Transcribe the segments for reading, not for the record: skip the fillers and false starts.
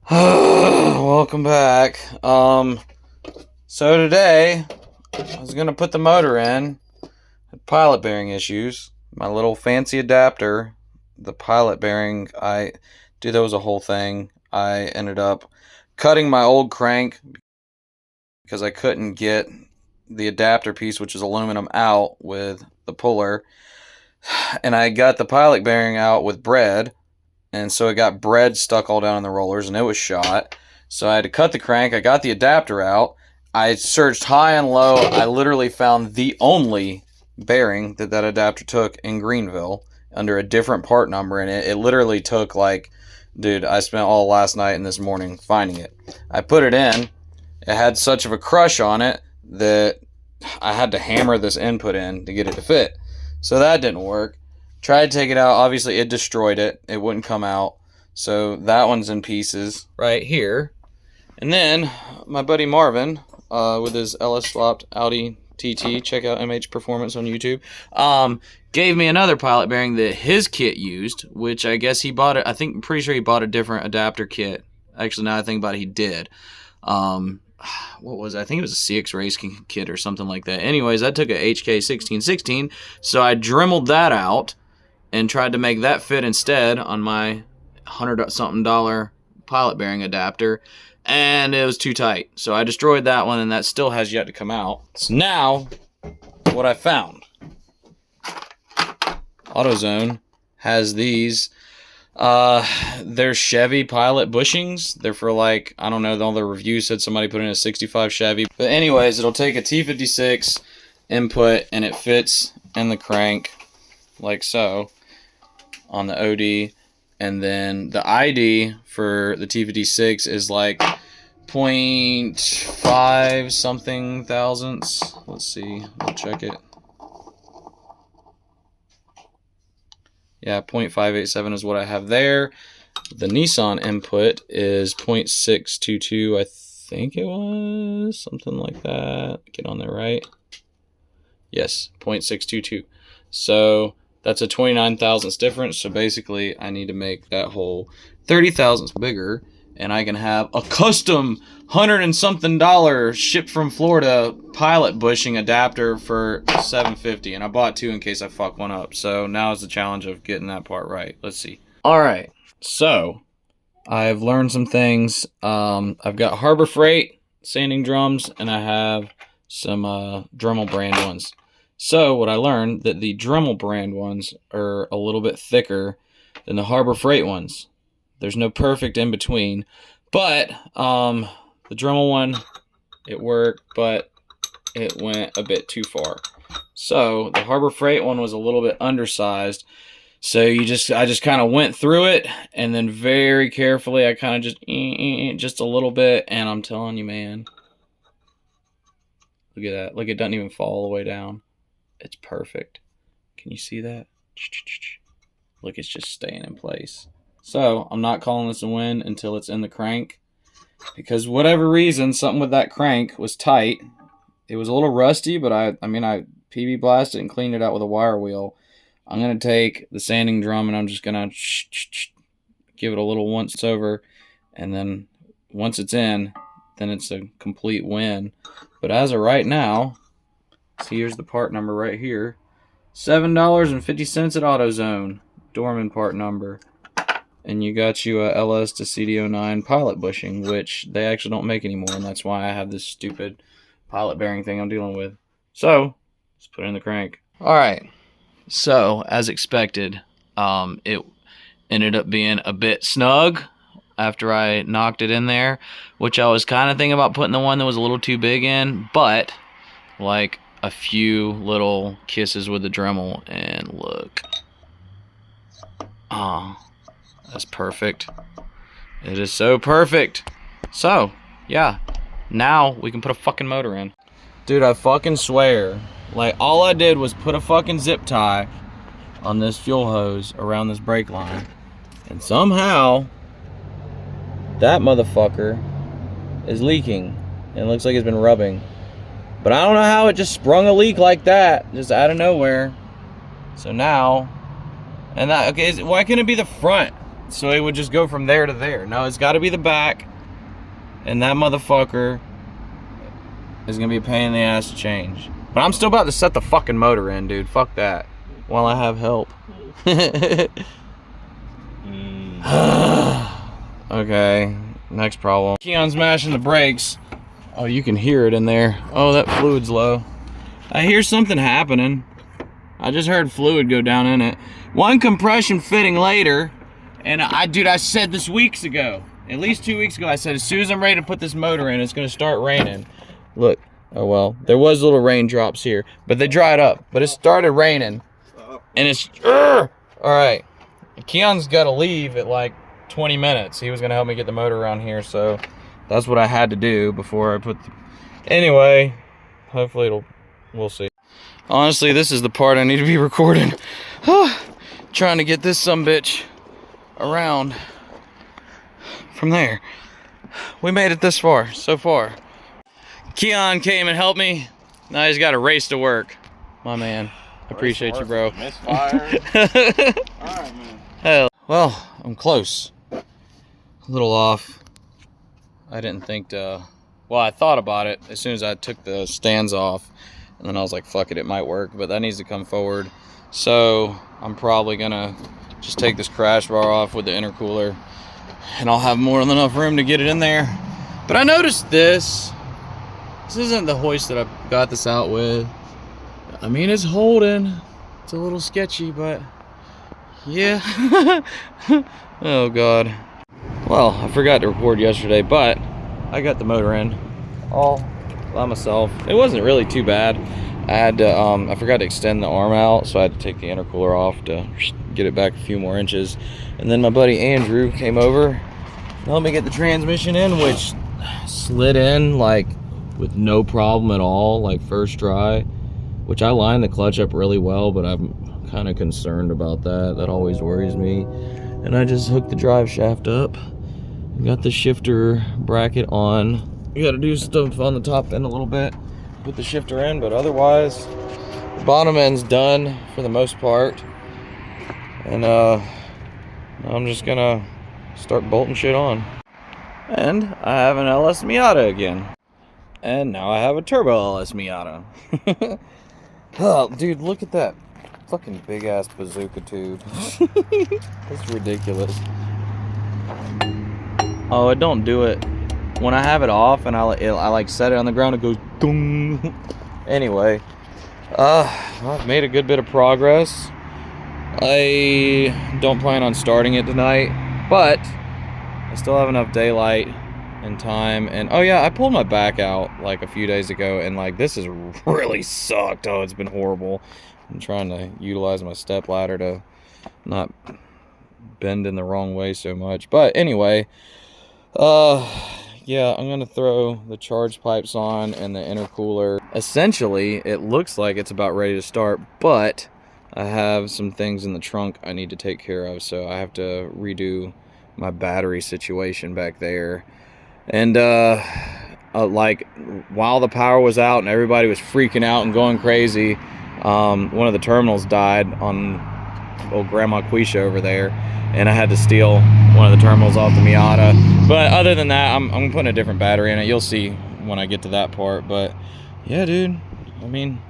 Welcome back. So today I was gonna put the motor in. Had pilot bearing issues. My little fancy adapter, the pilot bearing, that was a whole thing. I ended up cutting my old crank because I couldn't get the adapter piece, which is aluminum, out with the puller. And I got the pilot bearing out with bread. And so it got bread stuck all down in the rollers, and it was shot. So I had to cut the crank. I got the adapter out. I searched high and low. I literally found the only bearing that adapter took in Greenville under a different part number, and it literally took dude, I spent all last night and this morning finding it. I put it in. It had such of a crush on it that I had to hammer this input in to get it to fit. So that didn't work. Tried to take it out. Obviously, it destroyed it. It wouldn't come out. So that one's in pieces right here. And then my buddy Marvin, with his LS swapped Audi TT, check out MH Performance on YouTube, gave me another pilot bearing that his kit used, which I guess he bought it. I'm pretty sure he bought a different adapter kit. Actually, now I think about it, he did. What was it? I think it was a CX race kit or something like that. Anyways, I took a HK 1616, so I dremeled that out and tried to make that fit instead on my $100-something pilot bearing adapter, and it was too tight. So I destroyed that one, and that still has yet to come out. So now, what I found. AutoZone has these. They're Chevy Pilot bushings. They're for I don't know, all the reviews said somebody put in a 65 Chevy. But anyways, it'll take a T56 input, and it fits in the crank like so on the OD, and then the ID for the T56 is 0.5 something thousandths. Let's see, we'll check it. Yeah, 0.587 is what I have there. The Nissan input is 0.622, I think it was something like that. Get on there right. Yes, 0.622. So that's a 29 thousandths difference. So basically, I need to make that hole 30 thousandths bigger, and I can have a custom $100 and something shipped from Florida pilot bushing adapter for $750. And I bought two in case I fuck one up. So now is the challenge of getting that part right. Let's see. All right. So I've learned some things. I've got Harbor Freight sanding drums, and I have some Dremel brand ones. So what I learned, that the Dremel brand ones are a little bit thicker than the Harbor Freight ones. There's no perfect in between, but the Dremel one, it worked, but it went a bit too far. So the Harbor Freight one was a little bit undersized. So I just kind of went through it, and then very carefully I kind of just a little bit, and I'm telling you, man, look at that. Look, it doesn't even fall all the way down. It's perfect. Can you see that? Look, it's just staying in place. So I'm not calling this a win until it's in the crank, because whatever reason, something with that crank was tight. It was a little rusty, but I PB blasted and cleaned it out with a wire wheel. I'm going to take the sanding drum, and I'm just going to give it a little once over, and then once it's in, then it's a complete win. But as of right now, so here's the part number right here. $7.50 at AutoZone. Dorman part number. And you got you a LS to CD09 pilot bushing, which they actually don't make anymore, and that's why I have this stupid pilot bearing thing I'm dealing with. So, let's put it in the crank. Alright, so as expected, it ended up being a bit snug after I knocked it in there, which I was kind of thinking about putting the one that was a little too big in, but a few little kisses with the Dremel, and look. Oh, that's perfect. It is so perfect. So, yeah, now we can put a fucking motor in. Dude, I fucking swear, all I did was put a fucking zip tie on this fuel hose around this brake line, and somehow that motherfucker is leaking. It looks like it's been rubbing. But I don't know how it just sprung a leak like that, just out of nowhere. So now, and that, okay, why can't it be the front? so it would just go from there to there. No, it's got to be the back, and that motherfucker is gonna be a pain in the ass to change. But I'm still about to set the fucking motor in, dude. Fuck that. While I have help. Okay, next problem. Keon's mashing the brakes. Oh, you can hear it in there. Oh, that fluid's low. I hear something happening. I just heard fluid go down in it. One compression fitting later, and I said this weeks ago. At least 2 weeks ago, I said as soon as I'm ready to put this motor in, it's gonna start raining. Look, oh well, there was little raindrops here, but they dried up. But it started raining, and it's, all right. Keon's gotta leave at like 20 minutes. He was gonna help me get the motor around here, so that's what I had to do before I put the... Anyway, hopefully we'll see. Honestly, this is the part I need to be recording. Trying to get this sumbitch around from there. We made it this far, so far. Keon came and helped me. Now he's got a race to work. My man. I appreciate you, bro. Misfire. Alright, man. Hell. Well, I'm close. A little off. I didn't think to... Well, I thought about it as soon as I took the stands off. And then I was like, fuck it, it might work. But that needs to come forward. So, I'm probably going to just take this crash bar off with the intercooler. And I'll have more than enough room to get it in there. But I noticed this. This isn't the hoist that I got this out with. I mean, it's holding. It's a little sketchy, but... Yeah. Oh, God. Well, I forgot to record yesterday, but I got the motor in all by myself. It wasn't really too bad. I had to, I forgot to extend the arm out, so I had to take the intercooler off to get it back a few more inches. And then my buddy Andrew came over and helped me get the transmission in, which slid in like with no problem at all, like first try. Which I lined the clutch up really well, but I'm kind of concerned about that. That always worries me. And I just hooked the drive shaft up. Got the shifter bracket on. You gotta do stuff on the top end a little bit. Put the shifter in, but otherwise, the bottom end's done for the most part. And I'm just gonna start bolting shit on. And I have an LS Miata again. And now I have a turbo LS Miata. Oh, dude, look at that fucking big ass bazooka tube. That's ridiculous. Oh, it don't do it. When I have it off and I like set it on the ground, it goes dong. Anyway, I've made a good bit of progress. I don't plan on starting it tonight, but I still have enough daylight and time. And oh yeah, I pulled my back out like a few days ago, and like this has really sucked. Oh, it's been horrible. I'm trying to utilize my step ladder to not bend in the wrong way so much. But anyway, yeah, I'm gonna throw the charge pipes on and the intercooler. Essentially, it looks like it's about ready to start, but I have some things in the trunk I need to take care of, so I have to redo my battery situation back there. And like while the power was out and everybody was freaking out and going crazy, one of the terminals died on old Grandma Quisha over there, and I had to steal one of the terminals off the Miata. But other than that, I'm putting a different battery in it. You'll see when I get to that part. But yeah, dude, I mean,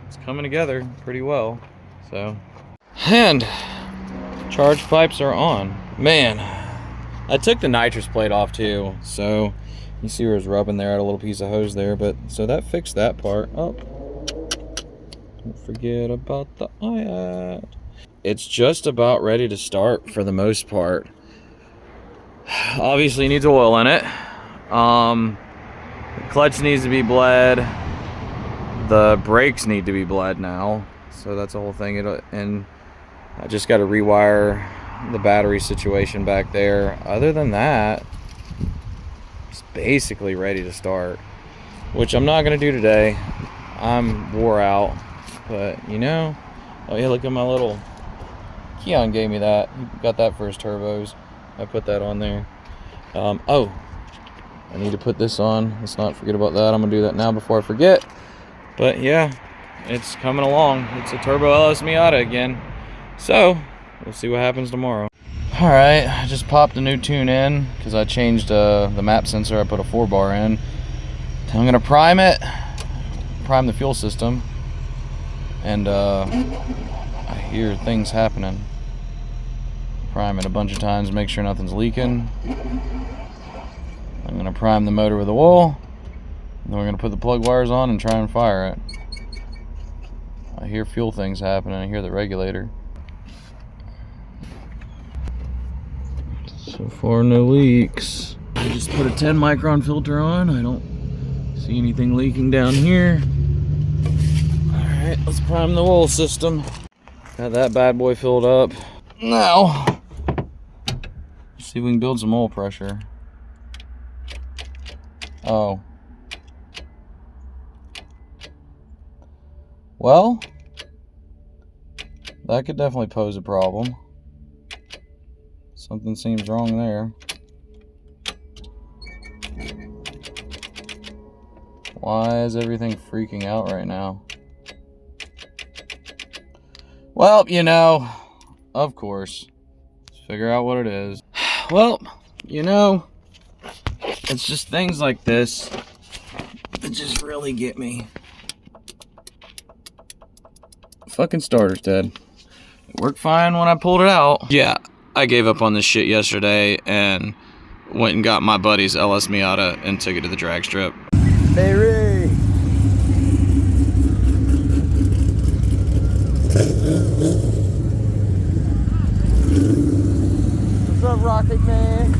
it's coming together pretty well. So, and charge pipes are on. Man, I took the nitrous plate off too, so you see where it's rubbing there. I had a little piece of hose there, but so that fixed that part. Oh, don't forget about the IAT. It's just about ready to start for the most part. Obviously needs oil in it. The clutch needs to be bled. The brakes need to be bled now. So that's the whole thing. And I just got to rewire the battery situation back there. Other than that, it's basically ready to start, which I'm not going to do today. I'm wore out, but you know, oh yeah, look at my little... Keon gave me that. He got that for his turbos. I put that on there. Oh, I need to put this on. Let's not forget about that. I'm gonna do that now before I forget. But yeah, it's coming along. It's a turbo LS Miata again. So we'll see what happens tomorrow. Alright, I just popped a new tune in because I changed the map sensor. I put a 4-bar in. I'm going to prime it, prime the fuel system, and I hear things happening. Prime it a bunch of times, make sure nothing's leaking. I'm going to prime the motor with oil, and then we're going to put the plug wires on and try and fire it. I hear fuel things happening, I hear the regulator. So far, no leaks. I just put a 10 micron filter on. I don't see anything leaking down here. Alright, let's prime the oil system. Got that bad boy filled up. Now, let's see if we can build some oil pressure. Oh. Well, that could definitely pose a problem. Something seems wrong there. Why is everything freaking out right now? Well, you know, of course. Let's figure out what it is. Well, you know, it's just things like this that just really get me. Fucking starter's dead. It worked fine when I pulled it out. Yeah, I gave up on this shit yesterday and went and got my buddy's LS Miata and took it to the drag strip. Hey, Ray. What's up, Rocket Man?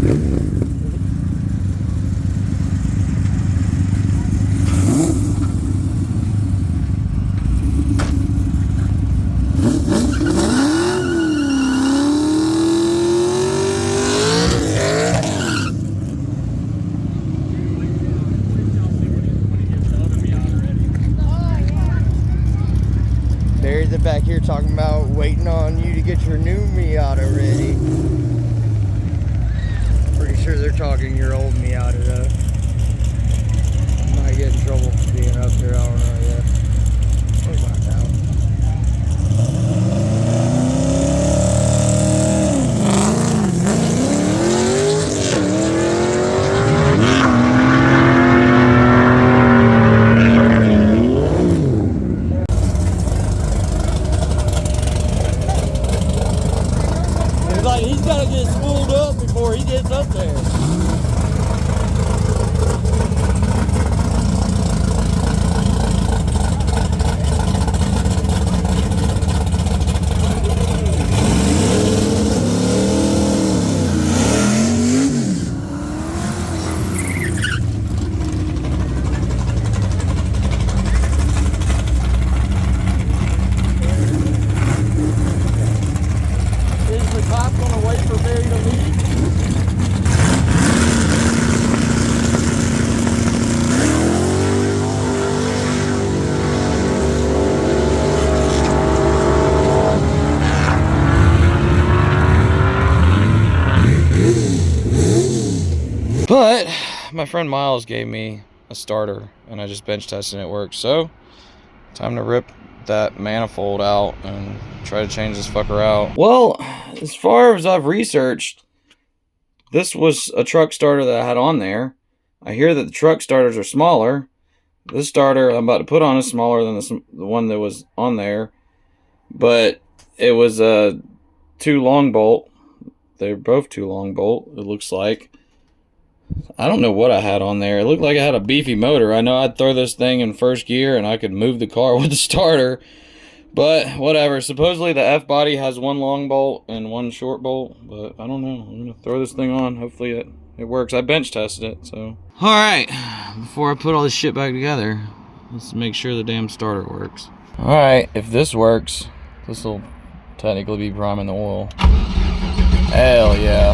Barry's back here talking about waiting on you to get your new Miata ready. Pretty sure they're talking your old Miata though. Might get in trouble for being up there, I don't know yet. We'll find out. He's got to get spooled up before he gets up there. Is the cop going to wait for Barry to leave? But my friend Miles gave me a starter and I just bench tested and it worked. So time to rip that manifold out and try to change this fucker out. Well, as far as I've researched, this was a truck starter that I had on there. I hear that the truck starters are smaller. This starter I'm about to put on is smaller than the one that was on there. But it was a 2 long bolt. They're both 2 long bolt, it looks like. I don't know what I had on there. It looked like I had a beefy motor. I know I'd throw this thing in first gear and I could move the car with the starter. But whatever. Supposedly the F-body has 1 long bolt and 1 short bolt. But I don't know. I'm going to throw this thing on. Hopefully it works. I bench tested it, so. Alright. Before I put all this shit back together, let's make sure the damn starter works. Alright. If this works, this will technically be priming the oil. Hell yeah.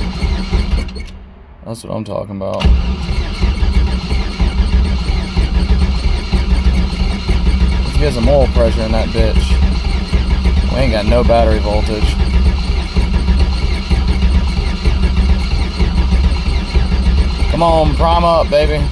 That's what I'm talking about. Let's get some oil pressure in that bitch. We ain't got no battery voltage. Come on, prime up, baby.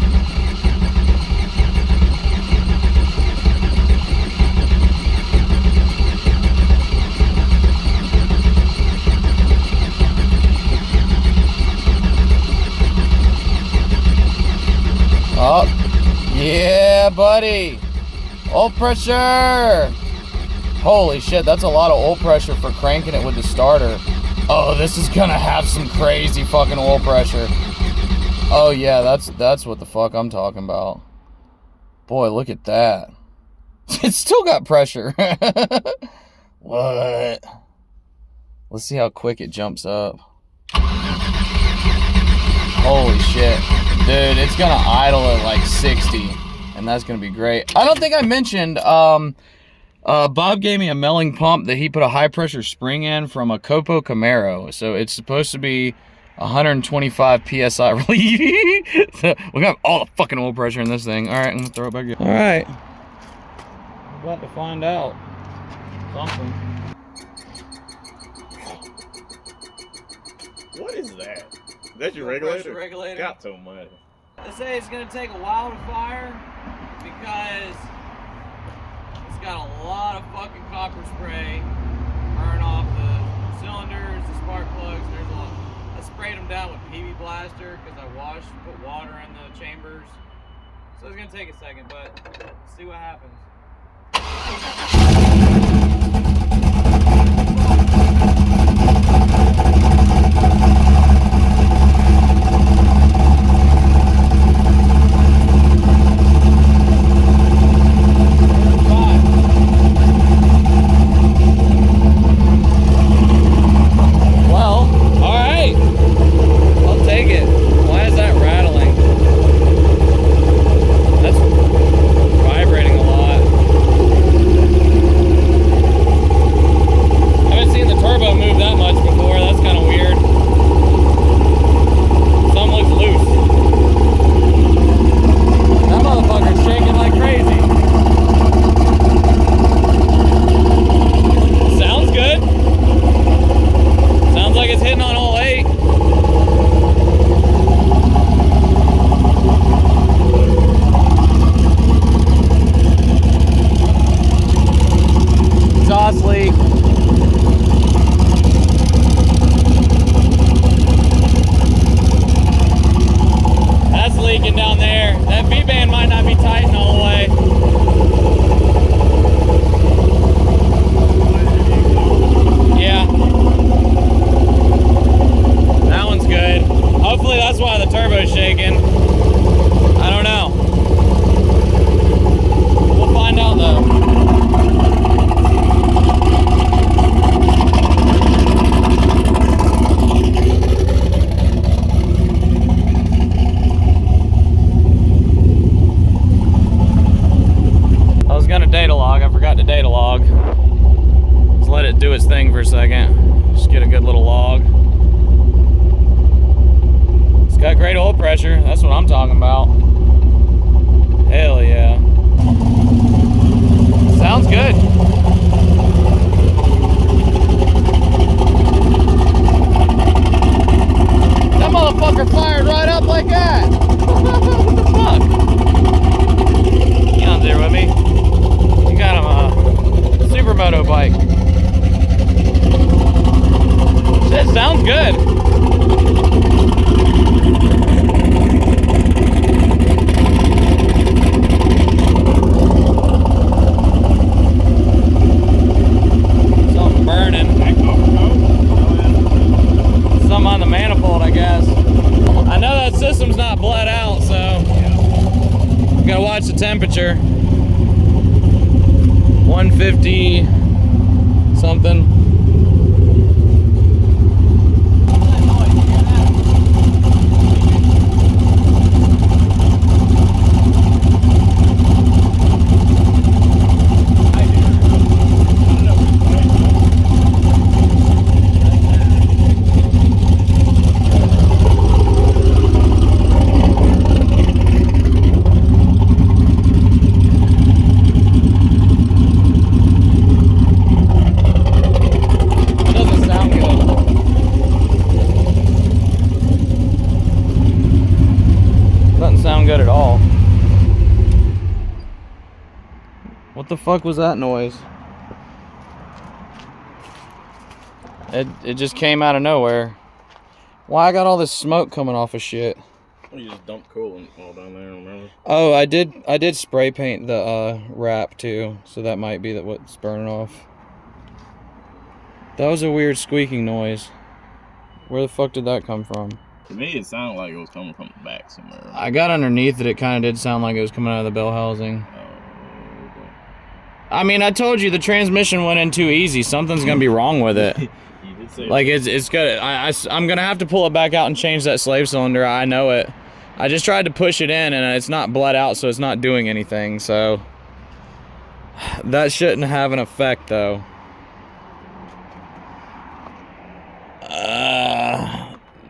Oh, yeah, buddy. Oil pressure. Holy shit, that's a lot of oil pressure for cranking it with the starter. Oh, this is gonna have some crazy fucking oil pressure. Oh yeah, that's what the fuck I'm talking about. Boy, look at that. It's still got pressure. What? Let's see how quick it jumps up. Holy shit. Dude, it's gonna idle at like 60. And that's gonna be great. I don't think I mentioned, Bob gave me a milling pump that he put a high pressure spring in from a Copo Camaro. So it's supposed to be 125 PSI relief. So we got all the fucking oil pressure in this thing. All right, I'm gonna throw it back in. All right. We're about to find out something. What is that? That's your regulator? Regulator. Got so much. They say it's gonna take a while to fire because it's got a lot of fucking copper spray burn off the cylinders, the spark plugs. There's a lot. I sprayed them down with PB Blaster because I put water in the chambers. So it's gonna take a second, but let's see what happens. Do its thing for a second. Just get a good little log. It's got great oil pressure. That's what I'm talking about. Hell yeah. Sounds good. That motherfucker fired right up like that. What the fuck? Keon's there with me. You got him a supermoto bike. That sounds good. Something burning. Something on the manifold, I guess. I know that system's not bled out, so you gotta watch the temperature. 150 something. Good at all. What the fuck was that noise? It just came out of nowhere. Why I got all this smoke coming off of shit? You just dumped coolant all down there, remember? Oh, I did spray paint the wrap too, so that might be what's burning off. That was a weird squeaking noise. Where the fuck did that come from? To me, it sounded like it was coming from the back somewhere. I got underneath it. It kind of did sound like it was coming out of the bell housing. Oh, okay. I mean, I told you the transmission went in too easy. Something's gonna be wrong with it. You did say Like it's good. I'm gonna have to pull it back out and change that slave cylinder. I know it. I just tried to push it in and it's not bled out, so it's not doing anything. So that shouldn't have an effect, though.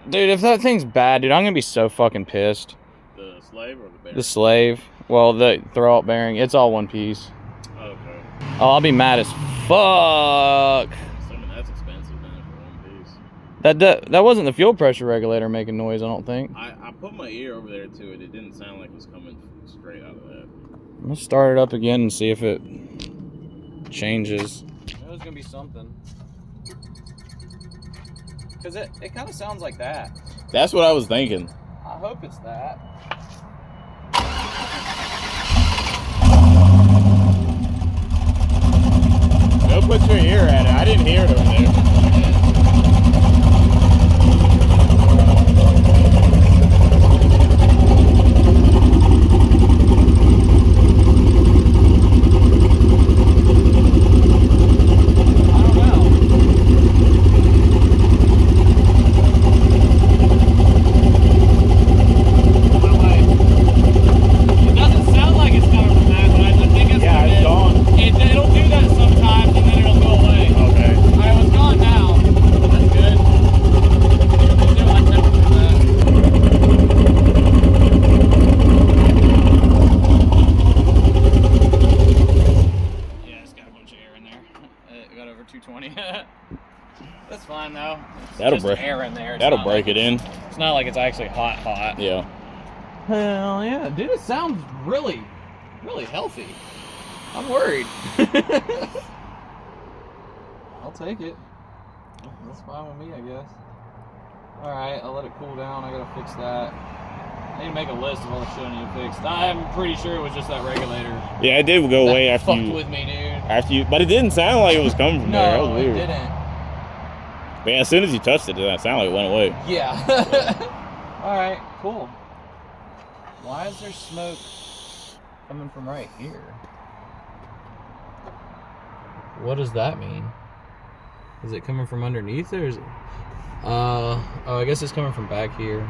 Dude, if that thing's bad, dude, I'm gonna be so fucking pissed. the slave or the bearing? The slave, well, the throw-out bearing, it's all one piece. Okay. Oh, I'll be mad as fuck. Assuming that's expensive then for one piece. That wasn't the fuel pressure regulator making noise, I don't think. I put my ear over there to it. It didn't sound like it was coming straight out of that. I'm gonna start it up again and see if it changes. There's gonna be something. Cause it kind of sounds like that. That's what I was thinking. I hope it's that. Go put your ear at it. I didn't hear it over there. That's fine though. That'll break. Air in there. That'll break it in. It's not like it's actually hot. Yeah. Hell yeah, dude! It sounds really healthy. I'm worried. I'll take it. That's fine with me, I guess. All right, I'll let it cool down. I gotta fix that. I need to make a list of all the shit I need to fix. I'm pretty sure it was just that regulator. Yeah, it did go That away after fucked you. with me, dude. After you, but it didn't sound like it was coming from there. That was No, weird. it didn't. But yeah, as soon as you touched it, it sounded like it went away. Yeah. All right, cool. Why is there smoke coming from right here? What does that mean? Is it coming from underneath or is it? Oh, I guess it's coming from back here.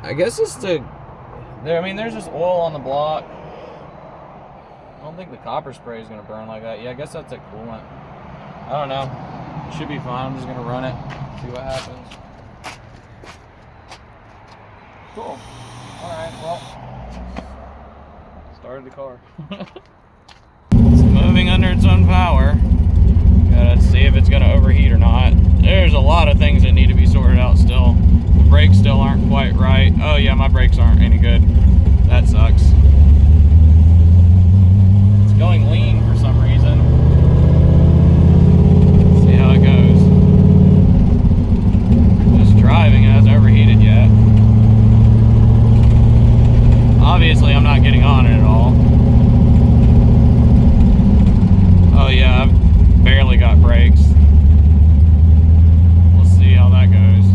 I guess it's there's just oil on the block. I don't think the copper spray is gonna burn like that. Yeah, I guess that's a coolant. I don't know. It should be fine. I'm just gonna run it, see what happens. Cool. Alright, well. Started the car. It's moving under its own power. Gotta see if it's gonna overheat or not. There's a lot of things that need to be sorted out still. The brakes still aren't quite right. Oh yeah, my brakes aren't any good. That sucks. It's going lean for some reason. Let's see how it goes. Just driving, it hasn't overheated yet. Obviously, I'm not getting on it at all. Oh yeah, I've barely got brakes. We'll see how that goes.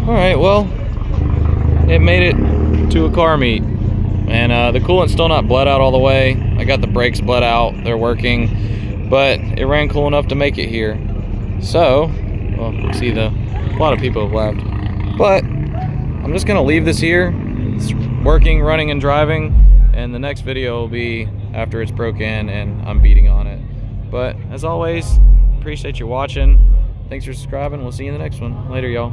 Alright, well, it made it to a car meet. And the coolant's still not bled out all the way. I got the brakes bled out, they're working. But it ran cool enough to make it here. So, well, see a lot of people have left. But I'm just gonna leave this here. It's working, running, and driving. And the next video will be after it's broke in and I'm beating on it. But as always, appreciate you watching. Thanks for subscribing. We'll see you in the next one. Later, y'all.